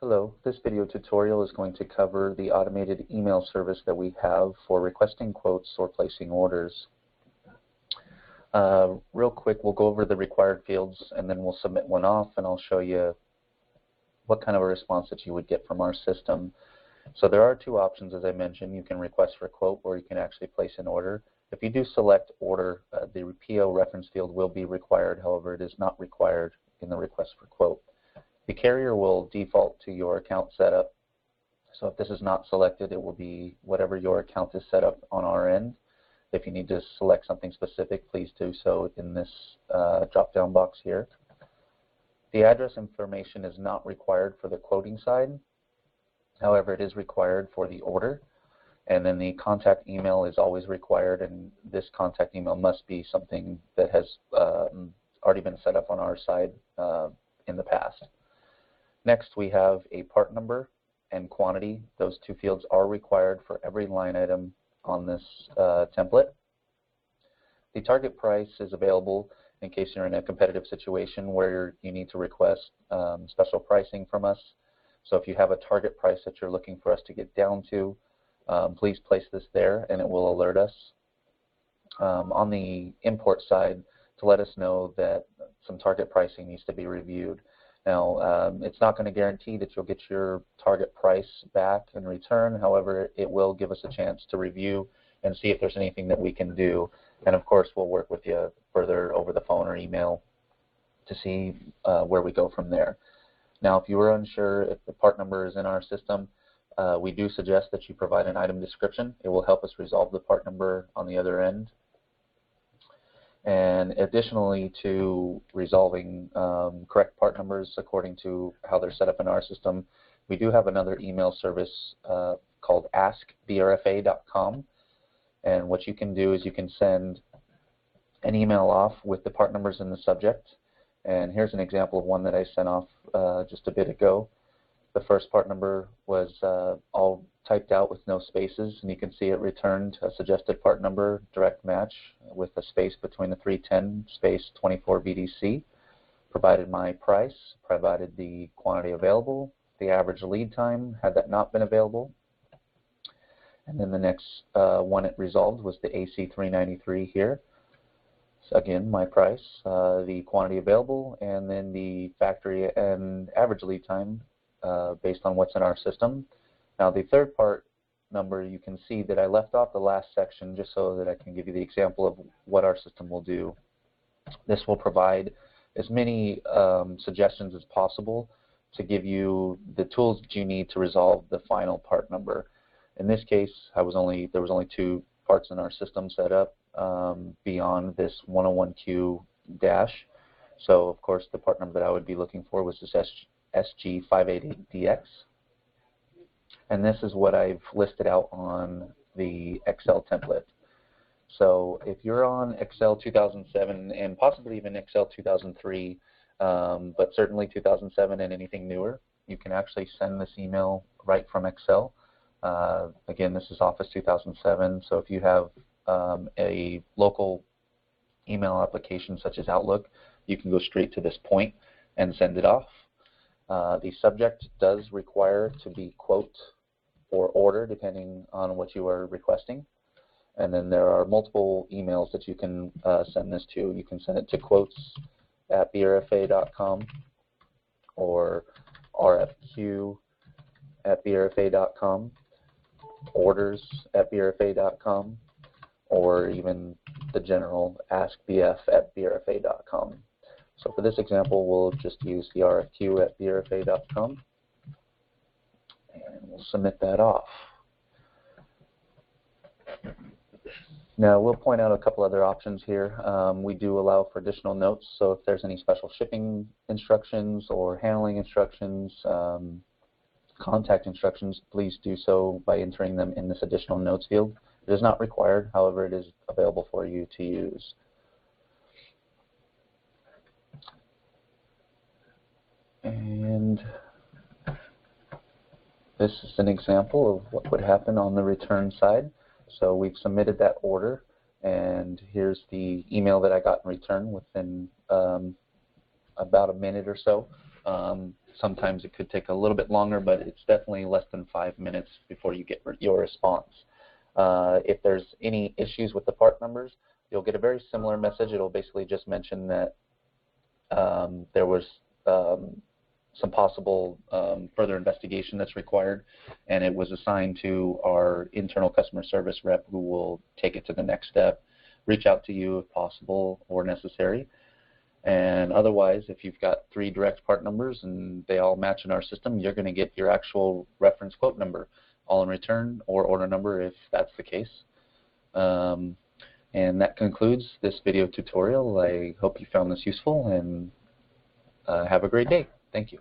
Hello, this video tutorial is going to cover the automated email service that we have for requesting quotes or placing orders. Real quick, we'll go over the required fields and then we'll submit one off, and I'll show you what kind of a response that you would get from our system. So there are two options, as I mentioned. You can request for a quote or you can actually place an order. If you do select order, the PO reference field will be required. However, it is not required in the request for quote. The carrier will default to your account setup. So if this is not selected, it will be whatever your account is set up on our end. If you need to select something specific, please do so in this drop-down box here. The address information is not required for the quoting side. However, it is required for the order. And then the contact email is always required, and this contact email must be something that has already been set up on our side in the past. Next, we have a part number and quantity. Those two fields are required for every line item on this template. The target price is available in case you're in a competitive situation where you need to request special pricing from us. So if you have a target price that you're looking for us to get down to, please place this there and it will alert us. On the import side, to let us know that some target pricing needs to be reviewed. Now, it's not going to guarantee that you'll get your target price back in return. However, it will give us a chance to review and see if there's anything that we can do. And of course, we'll work with you further over the phone or email to see where we go from there. Now, if you are unsure if the part number is in our system, we do suggest that you provide an item description. It will help us resolve the part number on the other end. And additionally to resolving correct part numbers according to how they're set up in our system, we do have another email service called askbrfa.com. And what you can do is you can send an email off with the part numbers in the subject. And here's an example of one that I sent off just a bit ago. The first part number was all typed out with no spaces, and you can see it returned a suggested part number, direct match, with a space between the 310 space 24 VDC, provided my price, provided the quantity available, the average lead time, had that not been available. And then the next one it resolved was the AC393 here. So again, my price, the quantity available, and then the factory and average lead time based on what's in our system. Now the third part number, you can see that I left off the last section just so that I can give you the example of what our system will do. This will provide as many suggestions as possible to give you the tools that you need to resolve the final part number. In this case, there was only two parts in our system set up beyond this 101Q dash. So of course the part number that I would be looking for was this SG588DX. And this is what I've listed out on the Excel template. So if you're on Excel 2007 and possibly even Excel 2003, but certainly 2007 and anything newer, you can actually send this email right from Excel. Again, this is Office 2007, so if you have a local email application such as Outlook, you can go straight to this point and send it off. The subject does require to be quote or order depending on what you are requesting. And then there are multiple emails that you can send this to. You can send it to quotes@brfa.com or rfq@brfa.com, orders@brfa.com, or even the general askbf@brfa.com. So for this example, we'll just use the rfq@brfa.com, and we'll submit that off. Now, we'll point out a couple other options here. We do allow for additional notes, so if there's any special shipping instructions or handling instructions, contact instructions, please do so by entering them in this additional notes field. It is not required, however, it is available for you to use. And this is an example of what would happen on the return side. So we've submitted that order, and here's the email that I got in return within about a minute or so Sometimes it could take a little bit longer, but it's definitely less than 5 minutes before you get your response. If there's any issues with the part numbers, you'll get a very similar message. It'll basically just mention that there was some possible further investigation that's required, and it was assigned to our internal customer service rep, who will take it to the next step, reach out to you if possible or necessary. And otherwise, if you've got 3 direct part numbers and they all match in our system, you're going to get your actual reference quote number, all in return, or order number if that's the case. And that concludes this video tutorial. I hope you found this useful, and have a great day. Thank you.